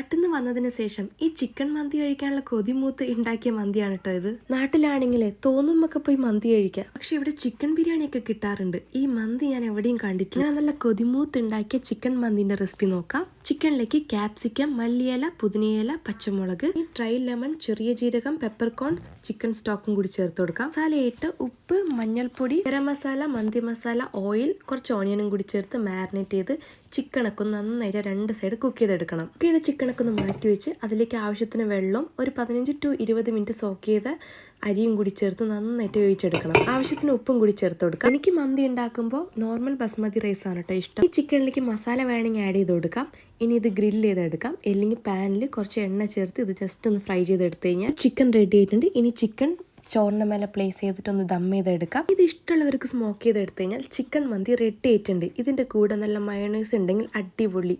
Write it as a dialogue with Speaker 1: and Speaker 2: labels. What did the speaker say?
Speaker 1: നാട്ടിൽ നിന്ന് വന്നതിന് ശേഷം ഈ ചിക്കൻ മന്തി കഴിക്കാനുള്ള കൊതിമൂത്ത് ഉണ്ടാക്കിയ മന്തിയാണ് കേട്ടോ ഇത്. നാട്ടിലാണെങ്കിലേ തോന്നുമ്പൊക്കെ പോയി മന്തി കഴിക്കാം, പക്ഷെ ഇവിടെ ചിക്കൻ ബിരിയാണി ഒക്കെ കിട്ടാറുണ്ട്. ഈ മന്തി ഞാൻ എവിടെയും കണ്ടിട്ടില്ല. ഞാൻ നല്ല കൊതിമൂത്ത് ഉണ്ടാക്കിയ ചിക്കൻ മന്തിന്റെ റെസിപ്പി നോക്കാം. ചിക്കനിലേക്ക് ക്യാപ്സിക്കം, മല്ലിയില, പുതിനയില, പച്ചമുളക്, ഡ്രൈ ലെമൺ, ചെറിയ ജീരകം, പെപ്പർകോൺസ്, ചിക്കൻ സ്റ്റോക്കും കൂടി ചേർത്ത് കൊടുക്കാം. മസാലയിട്ട് ഉപ്പ്, മഞ്ഞൾപ്പൊടി, ഗരം മസാല, മന്തി മസാല, ഓയിൽ, കുറച്ച് ഓണിയനും കൂടി ചേർത്ത് മാരിനേറ്റ് ചെയ്ത് ചിക്കനൊക്കെ നന്നായിട്ട് 2 സൈഡ് കുക്ക് ചെയ്തെടുക്കണം. കുക്ക് ചെയ്ത ചിക്കനൊക്കെ ഒന്ന് മാറ്റി വെച്ച് അതിലേക്ക് ആവശ്യത്തിന് വെള്ളം, ഒരു 15 to 20 മിനിറ്റ് സോക്ക് ചെയ്ത അരിയും കൂടി ചേർത്ത് നന്നായിട്ട് വേവിച്ചെടുക്കണം. ആവശ്യത്തിന് ഉപ്പും കൂടി ചേർത്ത് കൊടുക്കാം. എനിക്ക് മന്തി ഉണ്ടാക്കുമ്പോൾ നോർമൽ ബസ്മതി റൈസ് ആണ് കേട്ടോ ഇഷ്ടം. ഈ ചിക്കനിലേക്ക് മസാല വേണമെങ്കിൽ ആഡ് ചെയ്ത് കൊടുക്കാം. ഇനി ഇത് ഗ്രില്ല് ചെയ്തെടുക്കാം. അല്ലെങ്കിൽ പാനിൽ കുറച്ച് എണ്ണ ചേർത്ത് ഇത് ജസ്റ്റ് ഒന്ന് ഫ്രൈ ചെയ്തെടുത്ത് കഴിഞ്ഞാൽ ചിക്കൻ റെഡി ആയിട്ടുണ്ട്. ഇനി ചിക്കൻ ചോറിൻ്റെ മേലെ പ്ലേസ് ചെയ്തിട്ട് ഒന്ന് ദം ചെയ്തെടുക്കാം. ഇത് ഇഷ്ടമുള്ളവർക്ക് സ്മോക്ക് ചെയ്തെടുത്ത് കഴിഞ്ഞാൽ ചിക്കൻ മന്തി റെഡി ആയിട്ടുണ്ട്. ഇതിൻ്റെ കൂടെ നല്ല മയോണൈസ് ഉണ്ടെങ്കിൽ അടിപൊളി.